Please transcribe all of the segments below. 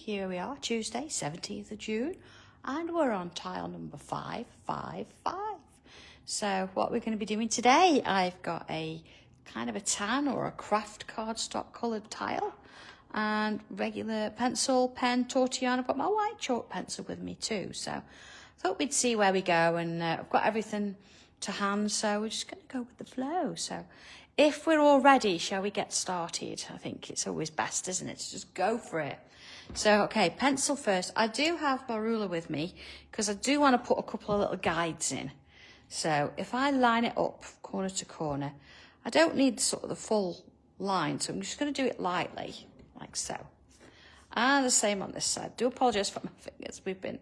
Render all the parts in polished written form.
here we are, Tuesday, 17th of June, and we're on tile number 555. So what we're going to be doing today, I've got a kind of a tan or a craft cardstock coloured tile, and regular pencil, pen, Tortillon. I've got my white chalk pencil with me too, so I thought we'd see where we go, and I've got everything to hand, so we're just going to go with the flow. So if we're all ready, shall we get started? I think it's always best, isn't it, to just go for it. So, okay, pencil first. I do have my ruler with me because I do want to put a couple of little guides in. So if I line it up corner to corner, I don't need sort of the full line, so I'm just going to do it lightly, like so. And the same on this side. Do apologise for my fingers. We've been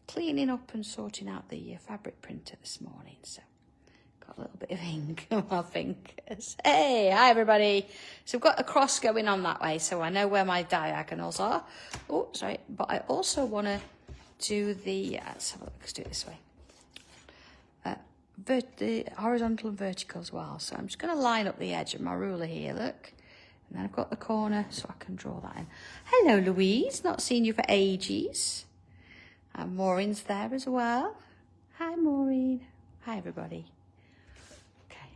cleaning up and sorting out the fabric printer this morning, so got a little bit of ink on my fingers. Hey, hi everybody. So we've got a cross going on that way, so I know where my diagonals are. Oh, sorry, but I also want to do the, let's have a look, let's do it this way. The horizontal and vertical as well. So I'm just going to line up the edge of my ruler here, look. And then I've got the corner, so I can draw that in. Hello, Louise. Not seen you for ages. And Maureen's there as well. Hi, Maureen. Hi, everybody. Okay,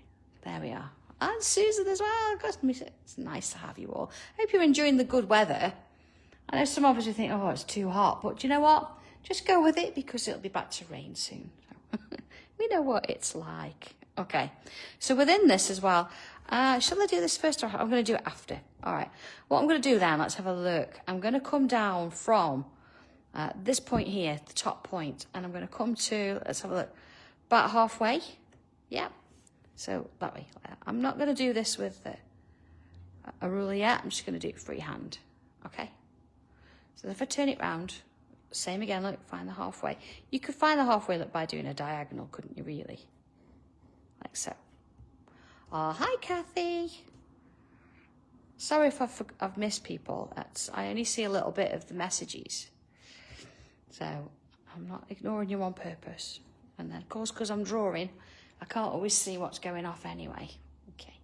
there we are. And Susan as well. It's nice to have you all. Hope you're enjoying the good weather. I know some of us will think, oh, it's too hot. But do you know what? Just go with it because it'll be back to rain soon. We know what it's like. Okay, so within this as well, shall I do this first or I'm going to do it after? All right, what I'm going to do then, let's have a look. I'm going to come down from this point here, the top point, and I'm going to come to, let's have a look, about halfway. Yeah, so that way. I'm not going to do this with a ruler yet. I'm just going to do it freehand. Okay, so if I turn it round, same again, look, find the halfway. You could find the halfway, look, by doing a diagonal, couldn't you, really? Like so. Oh, hi, Kathy. Sorry if I've missed people. I only see a little bit of the messages. So I'm not ignoring you on purpose. And then, of course, because I'm drawing, I can't always see what's going off anyway. Okay.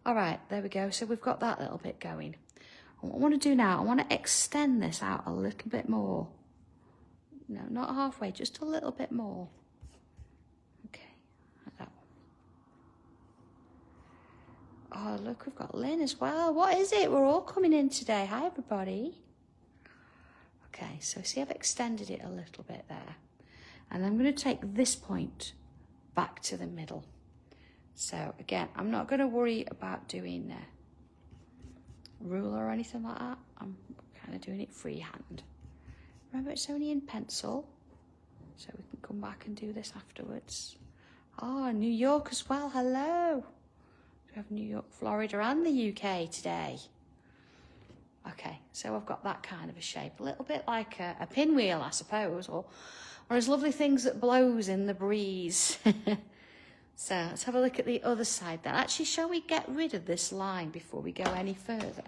All right, there we go. So we've got that little bit going. And what I want to do now, I want to extend this out a little bit more. No, not halfway, just a little bit more. Okay, like that one. Oh, look, we've got Lynn as well. What is it? We're all coming in today. Hi, everybody. Okay, so see, I've extended it a little bit there. And I'm going to take this point back to the middle. So, again, I'm not going to worry about doing ruler or anything like that. I'm kind of doing it freehand. Remember, it's only in pencil, so we can come back and do this afterwards. Oh, New York as well, hello. We have New York, Florida and the UK today. Okay, so I've got that kind of a shape, a little bit like a pinwheel, I suppose, or those lovely things that blows in the breeze. So let's have a look at the other side then. Actually, shall we get rid of this line before we go any further?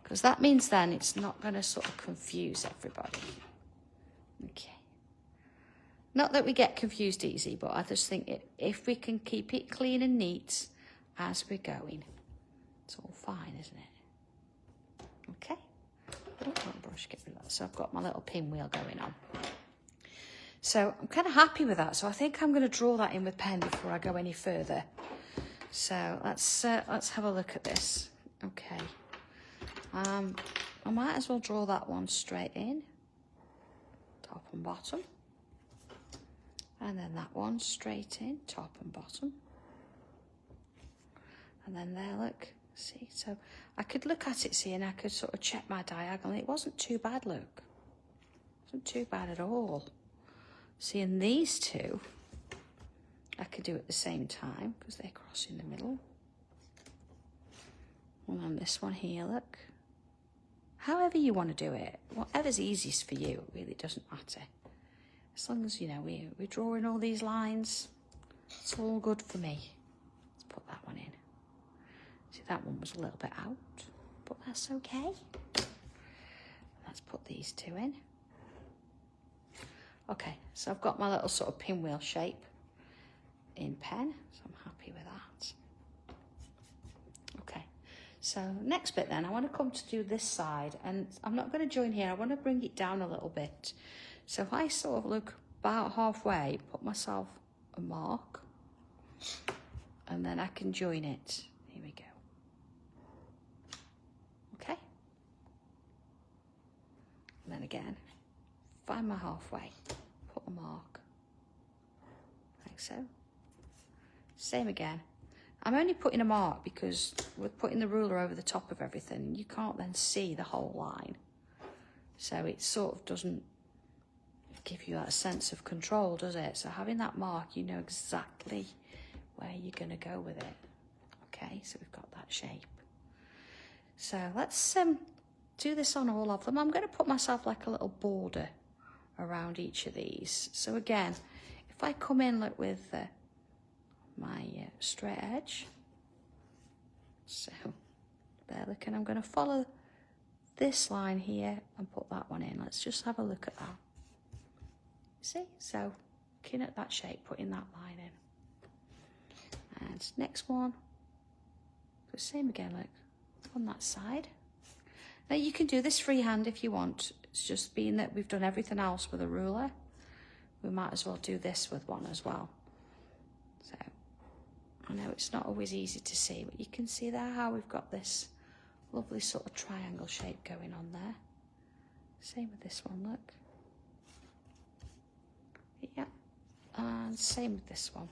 Because that means then it's not going to sort of confuse everybody. Okay. Not that we get confused easy, but I just think if we can keep it clean and neat as we're going, it's all fine, isn't it? Okay. Oh, brush, get rid of that. So I've got my little pinwheel going on. So I'm kind of happy with that. So I think I'm going to draw that in with pen before I go any further. So let's have a look at this. Okay. I might as well draw that one straight in, top and bottom. And then that one straight in, top and bottom. And then there, look, see, so I could look at it, see, and I could sort of check my diagonal. It wasn't too bad, look. It wasn't too bad at all. See, in these two, I could do at the same time because they're crossing the middle. And then this one here, look. However you want to do it, whatever's easiest for you, it really doesn't matter. As long as, you know, we're drawing all these lines, it's all good for me. Let's put that one in. See, that one was a little bit out, but that's okay. Let's put these two in. Okay, so I've got my little sort of pinwheel shape in pen, so I'm happy with that. Okay, So next bit then, I want to come to do this side, and I'm not going to join here. I want to bring it down a little bit. So if I sort of look about halfway, put myself a mark, and then I can join it. Here we go. Okay. And then again, find my halfway, put a mark, like so. Same again. I'm only putting a mark because we're putting the ruler over the top of everything. You can't then see the whole line. So it sort of doesn't give you that sense of control, does it? So having that mark, you know exactly where you're going to go with it. Okay, so we've got that shape. So let's do this on all of them. I'm going to put myself like a little border around each of these. So again, if I come in like with my straight edge, so there, look, and I'm going to follow this line here and put that one in. Let's just have a look at that. See, so looking at that shape, putting that line in, and next one, the same again, look, on that side. Now you can do this freehand if you want. It's just being that we've done everything else with a ruler, we might as well do this with one as well. So I know it's not always easy to see, but you can see there how we've got this lovely sort of triangle shape going on there. Same with this one, look. Yeah, and same with this one.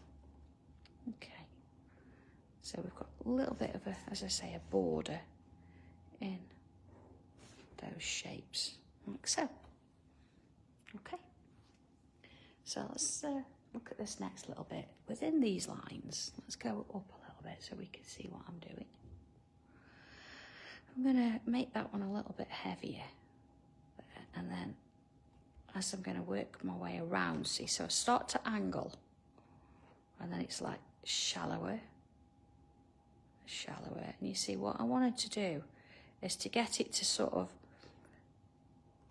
Okay, so we've got a little bit of a, as I say, a border in those shapes, like so. Okay, so let's look at this next little bit. Within these lines, let's go up a little bit so we can see what I'm doing. I'm going to make that one a little bit heavier, and then as I'm going to work my way around, see, so I start to angle, and then it's like shallower, and you see what I wanted to do is to get it to sort of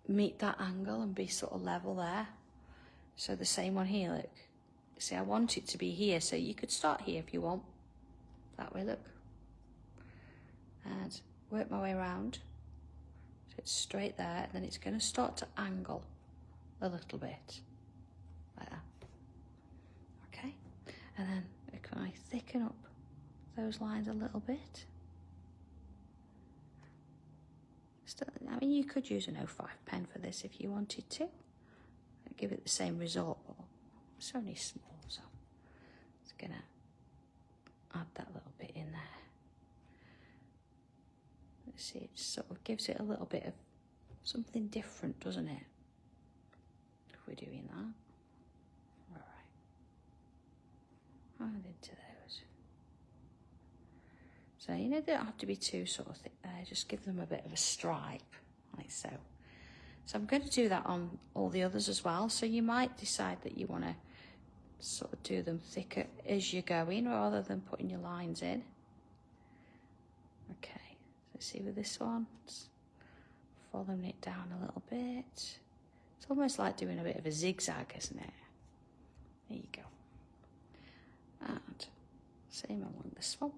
meet that angle and be sort of level there. So the same one here, look, see, I want it to be here, so you could start here if you want, that way, look, and work my way around, so it's straight there, and then it's going to start to angle a little bit, like that. Okay, and then can I thicken up those lines a little bit? Still, I mean, you could use an 05 pen for this if you wanted to. Give it the same result, but it's only small, so it's gonna add that little bit in there. Let's see, it sort of gives it a little bit of something different, doesn't it? If we're doing that. All right. Add into those. So, you know, they don't have to be too sort of thick there, just give them a bit of a stripe, like so. So I'm going to do that on all the others as well. So you might decide that you want to sort of do them thicker as you're going rather than putting your lines in. Okay, so see with this one, it's following it down a little bit. It's almost like doing a bit of a zigzag, isn't it? There you go. And same along this one.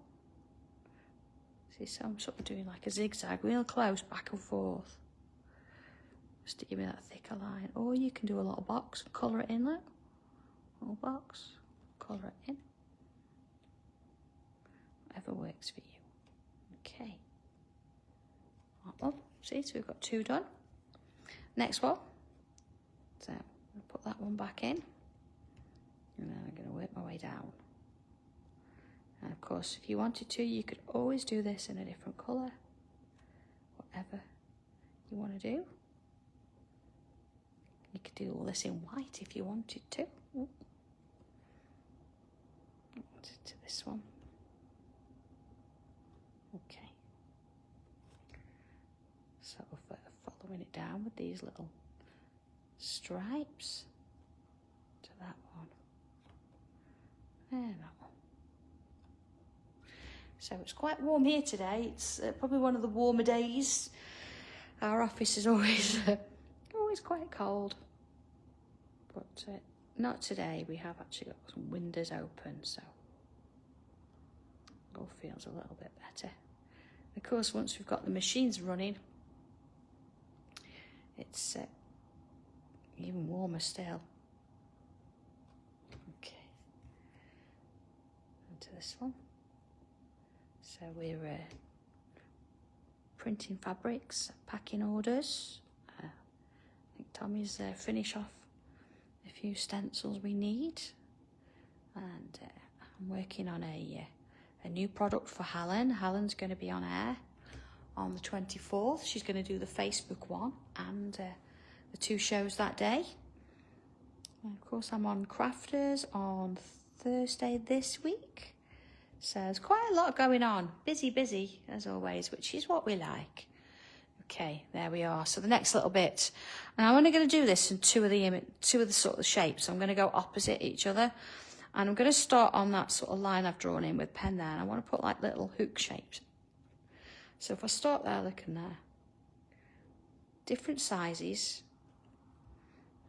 See, so I'm sort of doing like a zigzag, real close, back and forth. Just to give me that thicker line. Or you can do a little box and colour it in, look. Little box, colour it in. Whatever works for you. Okay. Oh, see, so we've got two done. Next one. So, I'll put that one back in. And then I'm going to work my way down. And of course, if you wanted to, you could always do this in a different colour. Whatever you want to do. You could do all this in white if you wanted to. To this one. Okay. Sort of following it down with these little stripes to that one. And that one. So it's quite warm here today. It's probably one of the warmer days. Our office is always always quite cold, but not today. We have actually got some windows open, so it all feels a little bit better. Of course, once we've got the machines running, it's even warmer still. Okay, onto this one. So we're printing fabrics, packing orders. I think Tommy's finish off a few stencils we need, and I'm working on a new product for Helen. Helen's going to be on air on the 24th. She's going to do the Facebook one and the 2 shows that day. And of course, I'm on Crafters on Thursday this week. So there's quite a lot going on. Busy, as always, which is what we like. Okay, there we are. So the next little bit, and I'm only going to do this in two of the sort of shapes. So I'm going to go opposite each other. And I'm going to start on that sort of line I've drawn in with pen there. And I want to put like little hook shapes. So if I start there, looking there. Different sizes.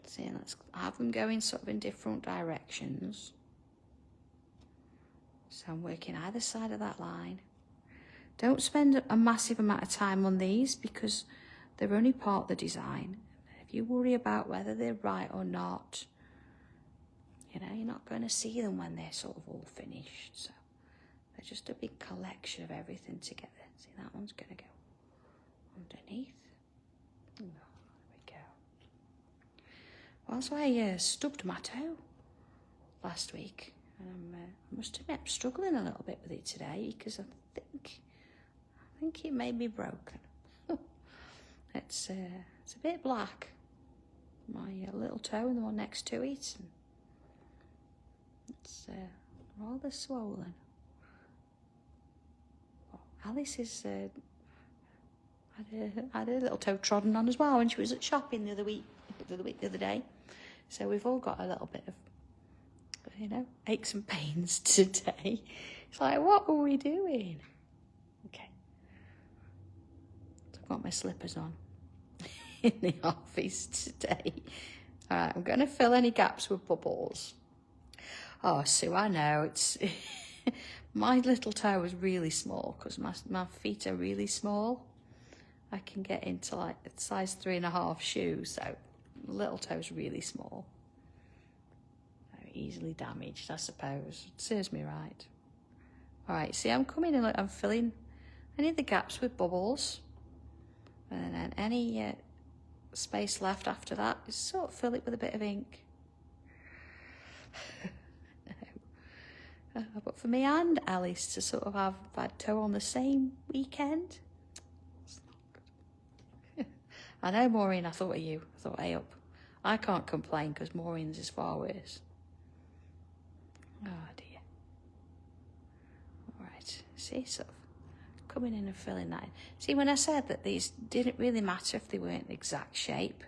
See, let's have them going sort of in different directions. So I'm working either side of that line. Don't spend a massive amount of time on these because they're only part of the design. If you worry about whether they're right or not, you know, you're not going to see them when they're sort of all finished. So they're just a big collection of everything together. See, that one's going to go underneath. Oh, there we go. Whilst I stubbed my toe last week, I must admit I'm struggling a little bit with it today because I think it may be broken. It's a bit black. My little toe and the one next to it. And it's rather swollen. Oh, Alice is had a little toe trodden on as well when she was at shopping the other day. So we've all got a little bit of, you know, aches and pains today. It's like, what are we doing? Okay. So I've got my slippers on in the office today. All right, I'm going to fill any gaps with bubbles. Oh, Sue, I know. It's my little toe is really small because my feet are really small. I can get into like a size 3.5 shoe, so the little toe's really small. Very easily damaged, I suppose. It serves me right. All right, see, I'm coming in, I'm filling any of the gaps with bubbles. And then any space left after that, just sort of fill it with a bit of ink. But for me and Alice to sort of have bad toe on the same weekend, it's not good. I know, Maureen, I thought of you. I thought, hey up. I can't complain because Maureen's is far worse. Oh dear. All right, see, sort of coming in and filling that in. See, when I said that these didn't really matter if they weren't the exact shape,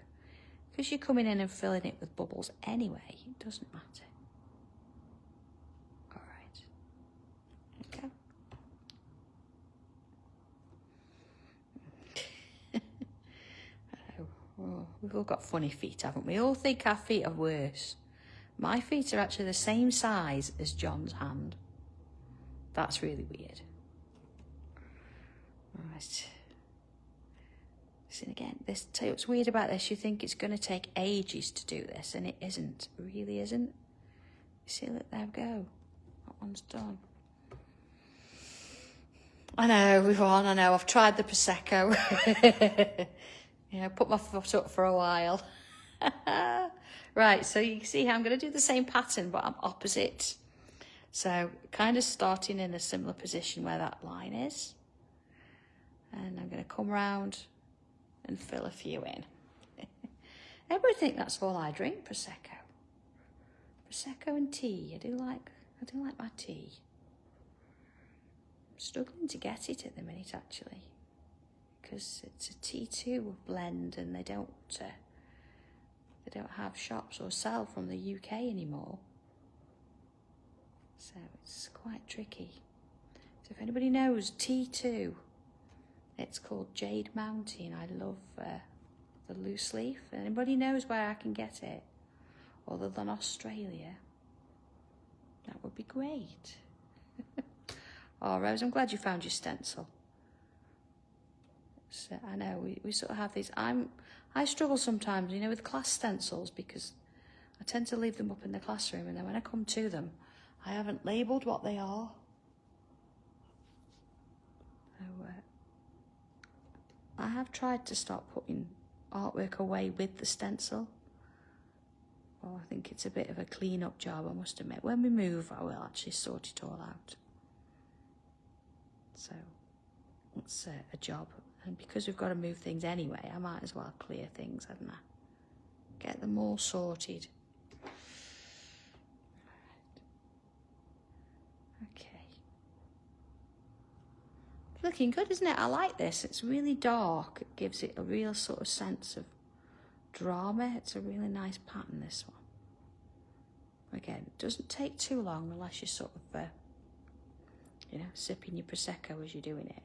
because you're coming in and filling it with bubbles anyway, it doesn't matter. Oh, we've all got funny feet, haven't we? All think our feet are worse. My feet are actually the same size as John's hand. That's really weird. All right. See, again, tell you what's weird about this, you think it's going to take ages to do this, and it isn't. It really isn't. You see, look, there we go. That one's done. I know, Yvonne, I know. I've tried the Prosecco. Yeah, put my foot up for a while. Right, so you can see how I'm going to do the same pattern, but I'm opposite. So kind of starting in a similar position where that line is. And I'm going to come round and fill a few in. Everybody think that's all I drink, Prosecco. Prosecco and tea. I do like my tea. I'm struggling to get it at the minute, actually. Because it's a T2 blend and they don't have shops or sell from the UK anymore. So it's quite tricky. So if anybody knows T2, it's called Jade Mountain. I love the loose leaf. Anybody knows where I can get it other than Australia? That would be great. Oh, Rose, I'm glad you found your stencil. So I know we sort of have these. I struggle sometimes, you know, with class stencils because I tend to leave them up in the classroom, and then when I come to them, I haven't labelled what they are. So, I have tried to start putting artwork away with the stencil. Well, I think it's a bit of a clean-up job, I must admit. When we move, I will actually sort it all out. So, it's a job. And because we've got to move things anyway, I might as well clear things, hadn't I? Get them all sorted. Okay. Looking good, isn't it? I like this. It's really dark. It gives it a real sort of sense of drama. It's a really nice pattern, this one. Again, it doesn't take too long unless you're sort of, you know, sipping your Prosecco as you're doing it.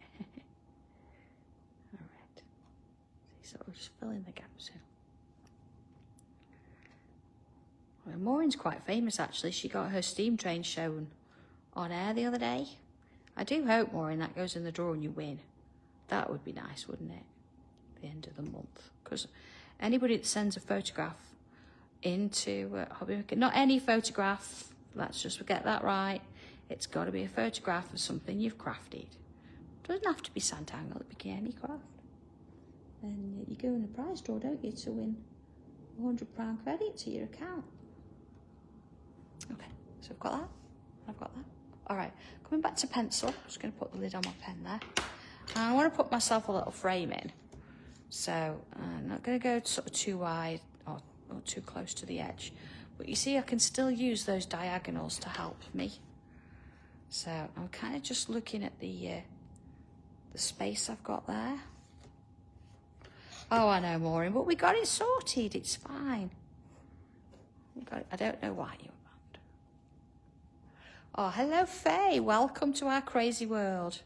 All right. So we're just filling the gaps in. Well, Maureen's quite famous, actually. She got her steam train shown on air the other day. I do hope, Maureen, that goes in the draw and you win. That would be nice, wouldn't it? At the end of the month. Because anybody that sends a photograph into hobby, not any photograph, let's just get that right. It's got to be a photograph of something you've crafted. It doesn't have to be Santangle, it can be any craft. And you go in the prize draw, don't you, to win £100 credit to your account. Okay, so I've got that. I've got that. All right, coming back to pencil, I'm just going to put the lid on my pen there. And I want to put myself a little frame in. So I'm not going to go sort of too wide or too close to the edge. But you see, I can still use those diagonals to help me. So I'm kind of just looking at the space I've got there. Oh, I know, Maureen, but we got it sorted. It's fine. I don't know why you around. Oh, hello, Faye. Welcome to our crazy world.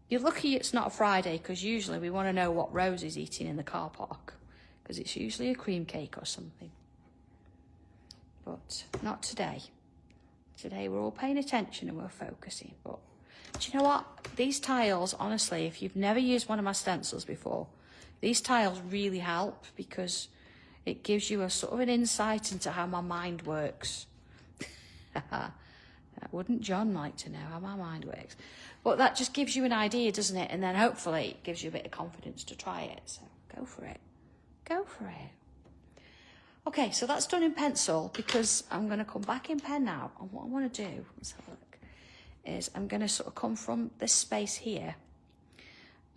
You're lucky it's not a Friday, because usually we want to know what Rose is eating in the car park, because it's usually a cream cake or something. But not today. Today we're all paying attention and we're focusing. But do you know what? These tiles, honestly, if you've never used one of my stencils before, these tiles really help because it gives you a sort of an insight into how my mind works. Wouldn't John like to know how my mind works? But that just gives you an idea, doesn't it? And then hopefully it gives you a bit of confidence to try it. So go for it. Go for it. Okay, so that's done in pencil because I'm going to come back in pen now. And what I want to do, let's have a look, is I'm going to sort of come from this space here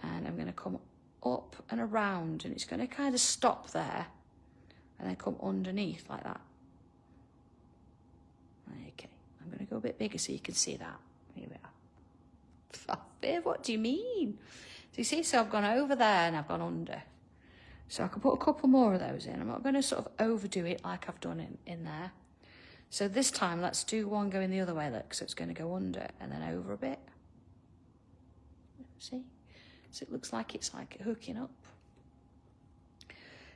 and I'm going to come up and around, and it's going to kind of stop there and then come underneath like that. Okay, I'm going to go a bit bigger so you can see that. Here we are. Viv, what do you mean? So you see, so I've gone over there and I've gone under. So I can put a couple more of those in. I'm not going to sort of overdo it like I've done in there. So this time, let's do one going the other way, look. So it's going to go under and then over a bit. See? So it looks like it's like hooking up.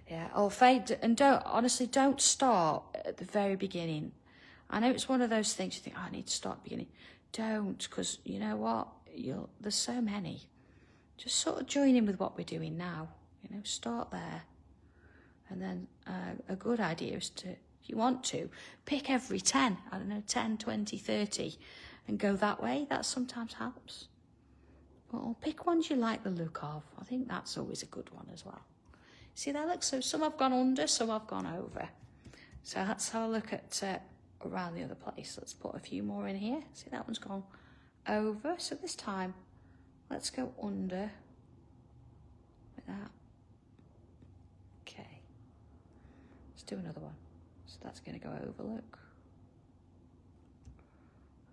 Yeah, oh, fade, and honestly, don't start at the very beginning. I know it's one of those things you think, oh, I need to start beginning. Don't, because you know what? There's so many. Just sort of join in with what we're doing now. You know, start there. And then a good idea is to, if you want to, pick every 10, I don't know, 10, 20, 30, and go that way. That sometimes helps. Or pick ones you like the look of. I think that's always a good one as well. See there, look, so some have gone under, some have gone over. So let's have a look at around the other place. Let's put a few more in here. See, that one's gone over. So this time, let's go under like that. Okay. Let's do another one. So that's going to go over, look.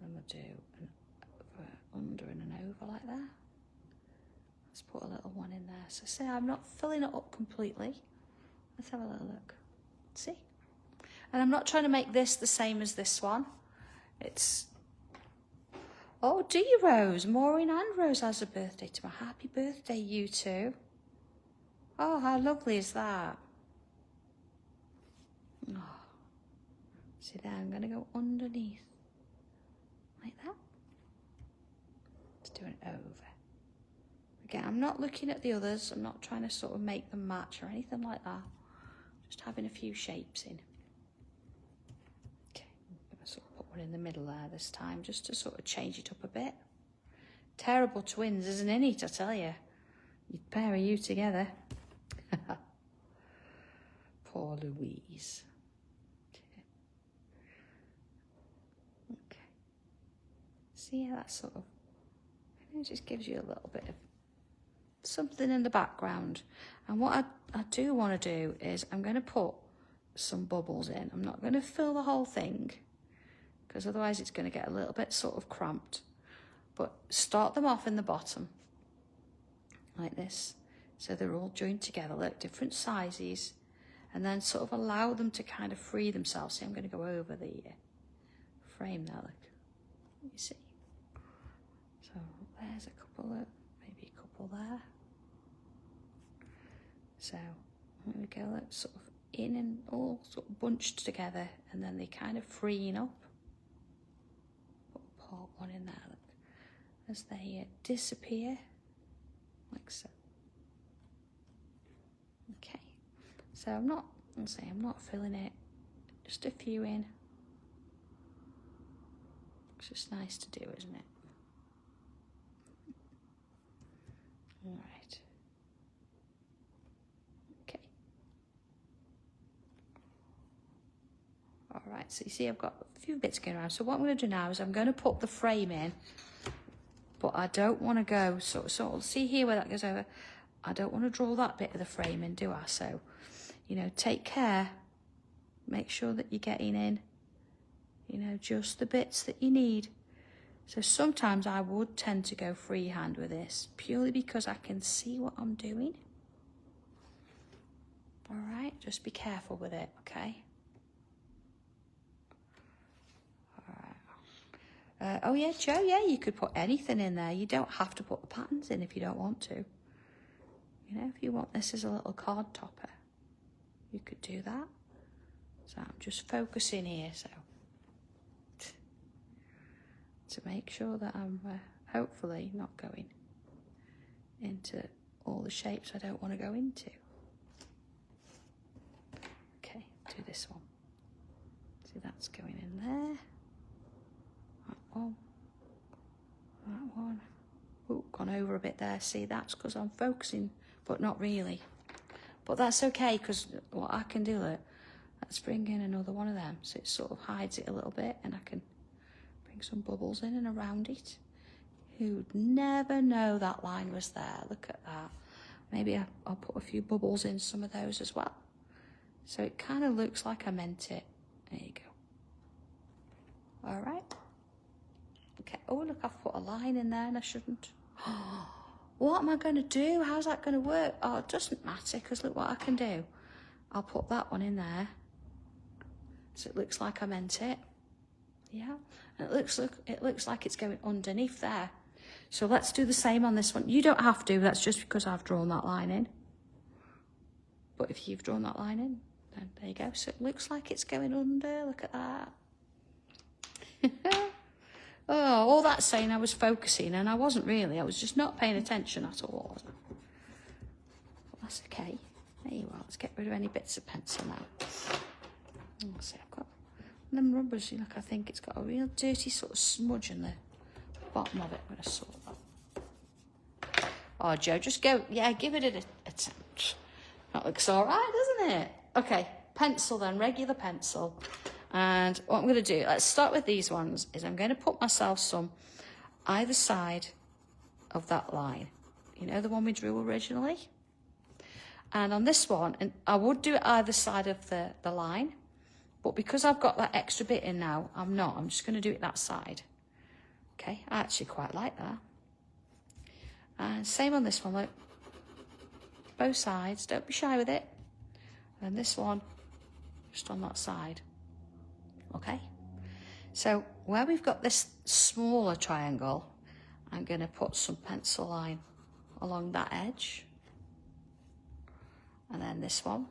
And we'll do an over, under and an over like that. Let's put a little one in there. So say I'm not filling it up completely. Let's have a little look. See? And I'm not trying to make this the same as this one. It's... Oh, do you, Rose? Maureen and Rose has a birthday tomorrow. Happy birthday, you two. Oh, how lovely is that? Oh. See there, I'm going to go underneath. Like that. Let's do an over. Again, I'm not looking at the others. I'm not trying to sort of make them match or anything like that. Just having a few shapes in. Okay, I'm going to sort of put one in the middle there this time, just to sort of change it up a bit. Terrible twins, isn't it, I tell you? You pair of you together. Poor Louise. Okay. See how that sort of, it just gives you a little bit of something in the background. And what I do want to do is I'm going to put some bubbles in. I'm not going to fill the whole thing because otherwise it's going to get a little bit sort of cramped. But start them off in the bottom like this. So they're all joined together, look, different sizes. And then sort of allow them to kind of free themselves. See, I'm going to go over the frame now, look. You see? So there's a couple, maybe a couple there. So there we go, look, sort of in and all sort of bunched together, and then they kind of freeing up. Put part one in there, look, as they disappear, like so. Okay, so I'm not filling it, just a few in. It's just nice to do, isn't it? All right. Okay. All right, so you see I've got a few bits going around. So what I'm going to do now is I'm going to put the frame in, but I don't want to go, so see here where that goes over. I don't want to draw that bit of the frame in, do I? So, you know, take care. Make sure that you're getting in, you know, just the bits that you need. So sometimes I would tend to go freehand with this, purely because I can see what I'm doing. All right, just be careful with it, okay? All right. Oh yeah, Joe, yeah, you could put anything in there. You don't have to put the patterns in if you don't want to. You know, if you want this as a little card topper, you could do that. So I'm just focusing here, so to make sure that I'm hopefully not going into all the shapes I don't want to go into. Okay, do this one. See, that's going in there. That one. That one. Ooh, gone over a bit there. See, that's because I'm focusing, but not really. But that's okay, because what I can do, look, let's bring in another one of them. So it sort of hides it a little bit, and I can bring some bubbles in and around it. Who'd never know that line was there? Look at that. Maybe I'll put a few bubbles in some of those as well. So it kind of looks like I meant it. There you go. All right. Okay. Oh, look, I've put a line in there and I shouldn't. What am I going to do? How's that going to work? Oh, it doesn't matter, because look what I can do. I'll put that one in there. So it looks like I meant it. Yeah. And it looks like it's going underneath there. So let's do the same on this one. You don't have to. That's just because I've drawn that line in. But if you've drawn that line in, then there you go. So it looks like it's going under. Look at that. Oh, all that saying I was focusing, and I wasn't really. I was just not paying attention at all. Well, that's okay. There you are. Let's get rid of any bits of pencil now. Let's see, I've got them rubbers. Look, I think it's got a real dirty sort of smudge in the bottom of it. I'm going to sort that. Oh, Joe, just go. Yeah, give it an attempt. That looks all right, doesn't it? Okay, pencil then, regular pencil. And what I'm going to do, let's start with these ones, is I'm going to put myself some either side of that line. You know, the one we drew originally? And on this one, and I would do it either side of the line, but because I've got that extra bit in now, I'm not. I'm just going to do it that side. Okay, I actually quite like that. And same on this one, look. Both sides, don't be shy with it. And this one, just on that side. Okay, so where we've got this smaller triangle, I'm going to put some pencil line along that edge. And then this one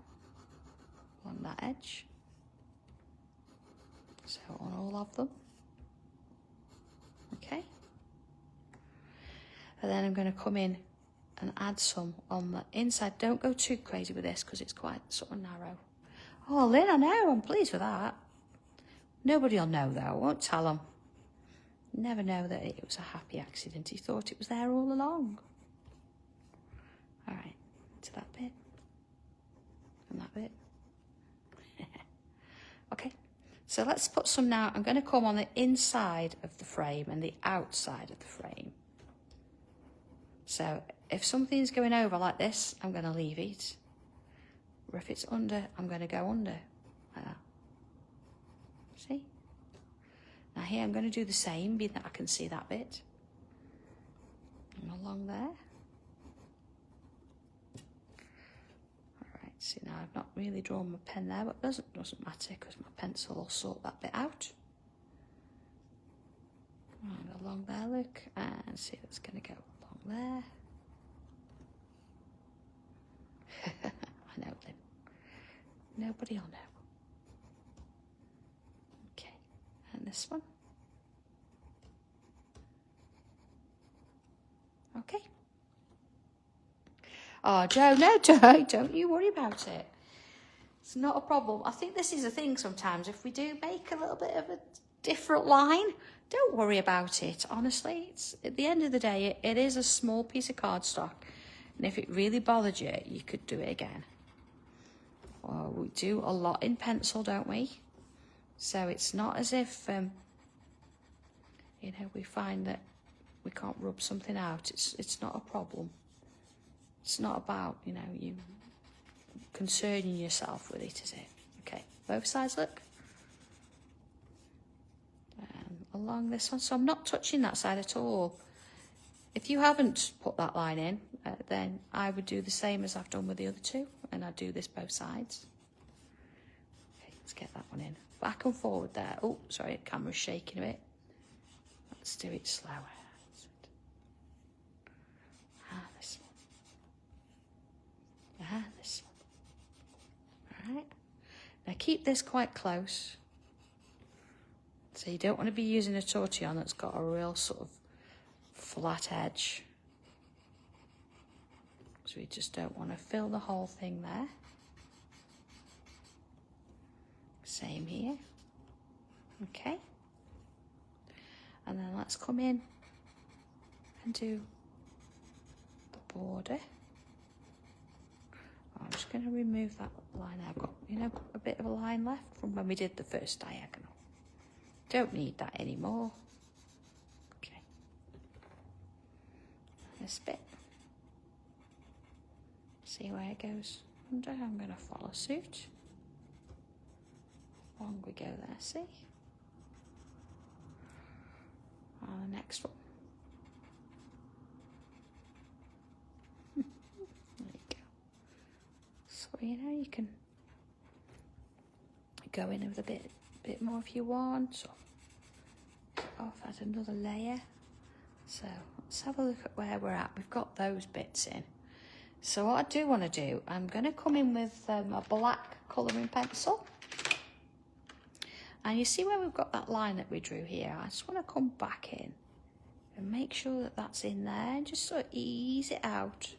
along that edge. So on all of them. Okay. And then I'm going to come in and add some on the inside. Don't go too crazy with this because it's quite sort of narrow. Oh, Lynn, I know. I'm pleased with that. Nobody will know, though. I won't tell them. Never know that it was a happy accident. He thought it was there all along. All right, to that bit. And that bit. Okay, so let's put some now. I'm going to come on the inside of the frame and the outside of the frame. So if something's going over like this, I'm going to leave it. Or if it's under, I'm going to go under, like that. See? Now here I'm going to do the same, being that I can see that bit. And along there. Alright, see now I've not really drawn my pen there, but it doesn't matter because my pencil will sort that bit out. And along there, look, and see that's going to go along there. I know, Lynn. Nobody will know. Okay, and this one. Okay. Oh, Joe, no, don't you worry about it. It's not a problem. I think this is a thing sometimes. If we do make a little bit of a different line, don't worry about it. Honestly, it's, at the end of the day, it is a small piece of cardstock. And if it really bothered you, you could do it again. Well, we do a lot in pencil, don't we? So it's not as if, you know, we find that we can't rub something out. It's not a problem. It's not about, you know, you concerning yourself with it, is it? Okay, both sides, look. Along this one. So I'm not touching that side at all. If you haven't put that line in, then I would do the same as I've done with the other two, and I'd do this both sides. Okay, let's get that one in. Back and forward there. Oh, sorry, the camera's shaking a bit. Let's do it slower. This one. This one. All right. Now keep this quite close. So you don't want to be using a tortillon that's got a real sort of flat edge. So we just don't want to fill the whole thing there. Same here. Okay. And then let's come in and do the border. I'm just going to remove that line. I've got, you know, a bit of a line left from when we did the first diagonal. Don't need that anymore. Okay. This bit. See where it goes under. I'm going to follow suit. Along we go there, see? And the next one. There you go. So, you know, you can go in with a bit more if you want. Off, add another layer. So let's have a look at where we're at. We've got those bits in. So what I do want to do, I'm going to come in with a black colouring pencil. And you see where we've got that line that we drew here? I just want to come back in and make sure that that's in there and just sort of ease it out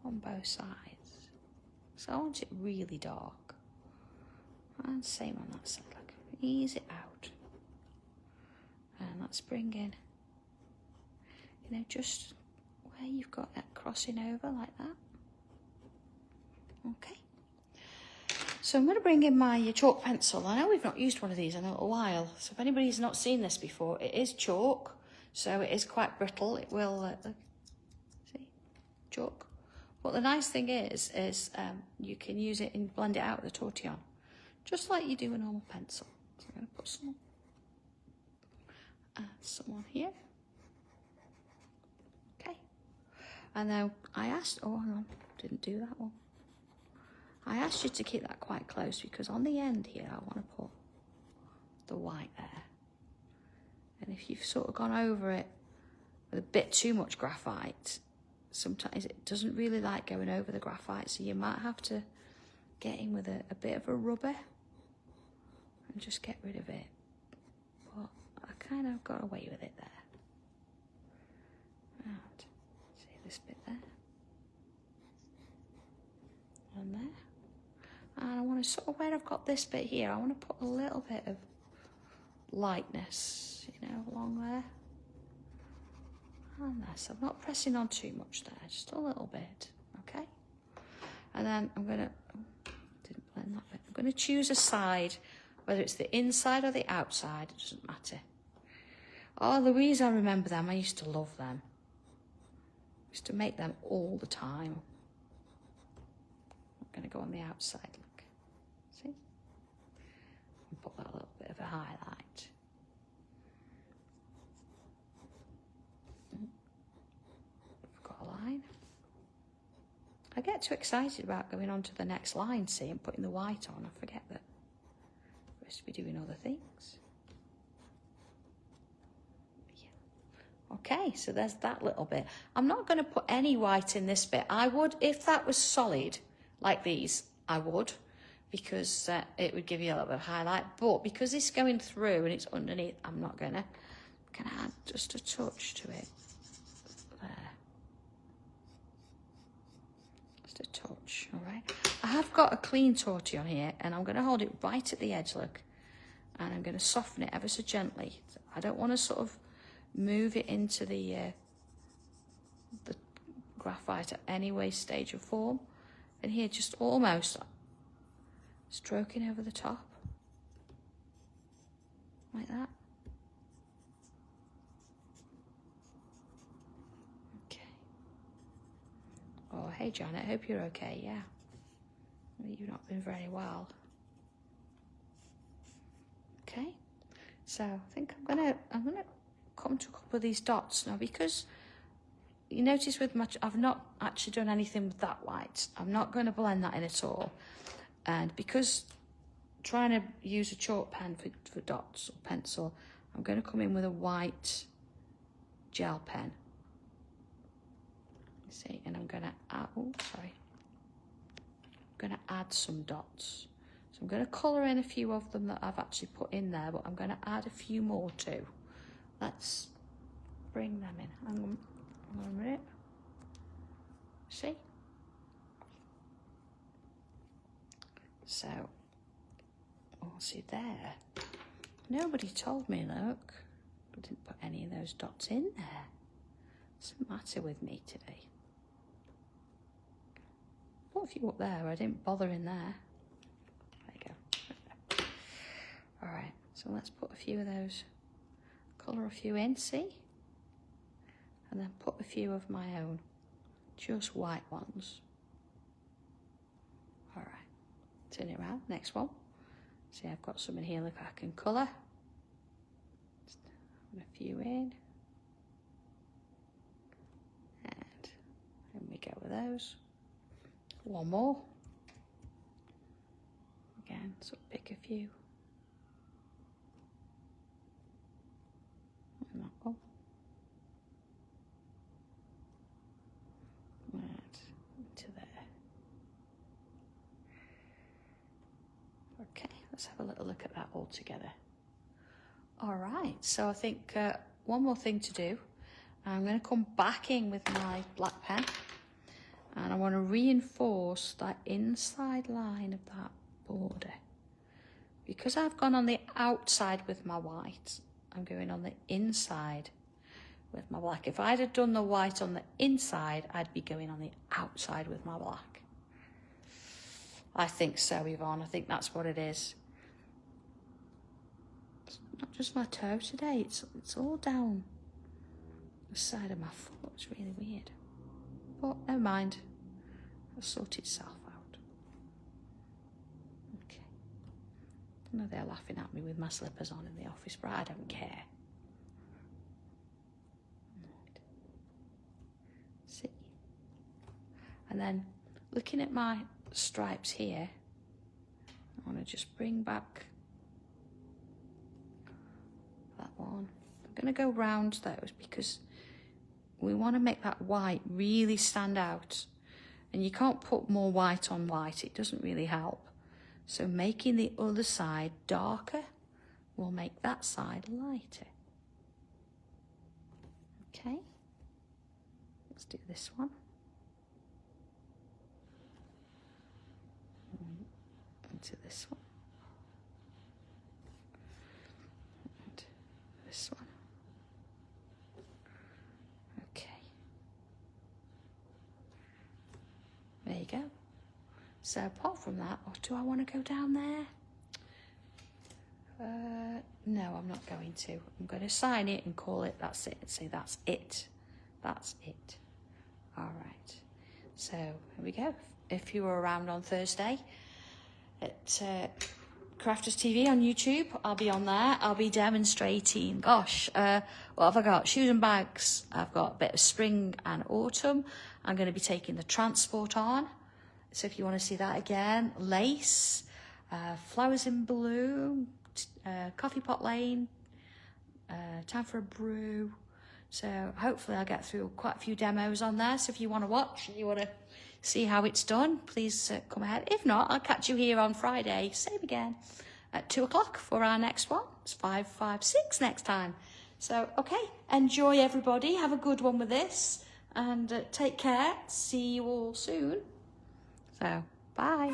on both sides. So I want it really dark. And same on that side, look. Ease it out. And let's bring in, you know, just where you've got that crossing over like that. Okay. So I'm going to bring in my chalk pencil. I know we've not used one of these in a little while. So if anybody's not seen this before, it is chalk. So it is quite brittle. It will, see, chalk. But the nice thing is you can use it and blend it out with a tortillon. Just like you do a normal pencil. So I'm going to put some on here. Okay. And then I asked, oh, hang on, didn't do that one. I asked you to keep that quite close because on the end here, I want to put the white there. And if you've sort of gone over it with a bit too much graphite, sometimes it doesn't really like going over the graphite. So you might have to get in with a bit of a rubber and just get rid of it. But I kind of got away with it there. And see, this bit there. And there. And I want to sort of, where I've got this bit here, I want to put a little bit of lightness, you know, along there. And there. So I'm not pressing on too much there, just a little bit, okay? And then I'm going to, didn't blend that bit. I'm going to choose a side, whether it's the inside or the outside, it doesn't matter. Oh, Louise, I remember them. I used to love them. I used to make them all the time. I'm going to go on the outside, look. See? And put that a little bit of a highlight. I've got a line. I get too excited about going on to the next line, see, and putting the white on. I forget that we're supposed to be doing other things. Okay, so there's that little bit. I'm not going to put any white in this bit. I would, if that was solid, like these, I would, because it would give you a little bit of highlight. But because it's going through and it's underneath, I'm not going to. I'm going to add just a touch to it. There. Just a touch, all right? I have got a clean tortillon here, and I'm going to hold it right at the edge, look. And I'm going to soften it ever so gently. I don't want to sort of move it into the graphite at any way, stage or form. And here, just almost stroking over the top, like that. Okay. Oh, hey Janet, hope you're okay. Yeah, you've not been very well. Okay, so I think I'm gonna come to a couple of these dots now, because you notice with I've not actually done anything with that white. I'm not going to blend that in at all. And because trying to use a chalk pen for dots or pencil, I'm going to come in with a white gel pen. You see, and I'm going to add, oh, sorry. I'm going to add some dots. So I'm going to colour in a few of them that I've actually put in there, but I'm going to add a few more too. Let's bring them in. Hang on a minute. See? So, oh, see there. Nobody told me, look. I didn't put any of those dots in there. What's the matter with me today? Put a few up there. I didn't bother in there. There you go. All right, so let's put a few of those. Colour a few in, see? And then put a few of my own, just white ones. All right, turn it around, next one. See, I've got some in here, look, I can colour. Just put a few in. And in we go with those. One more. Again, so pick a few. And that one. Right, into there. Okay, let's have a little look at that all together. All right, so I think one more thing to do. I'm going to come back in with my black pen, and I want to reinforce that inside line of that border. Because I've gone on the outside with my white, I'm going on the inside with my black. If I'd have done the white on the inside, I'd be going on the outside with my black. I think so, Yvonne. I think that's what it is. It's not just my toe today. It's all down the side of my foot. It's really weird. But never mind. It'll sort itself out. Okay. I know they're laughing at me with my slippers on in the office, but I don't care. Right. See? And then looking at my stripes here, I want to just bring back that one. I'm going to go round those because we want to make that white really stand out. And you can't put more white on white, it doesn't really help. So making the other side darker will make that side lighter. Okay? Let's do this one. Into this one. And this one. Okay. There you go. So apart from that, or do I want to go down there? No, I'm not going to. I'm going to sign it and call it, that's it. Say that's it. That's it. All right. So here we go. If you were around on Thursday at Crafters TV on YouTube, I'll be on there. I'll be demonstrating, gosh, what have I got? Shoes and bags. I've got a bit of spring and autumn. I'm going to be taking the transport on. So if you want to see that again, lace, flowers in bloom, coffee pot lane, time for a brew. So hopefully I'll get through quite a few demos on there. So if you want to watch and you want to see how it's done, please come ahead. If not, I'll catch you here on Friday, same again, at 2 o'clock for our next one. It's 556 next time. So, okay, enjoy everybody. Have a good one with this and take care. See you all soon. So, bye.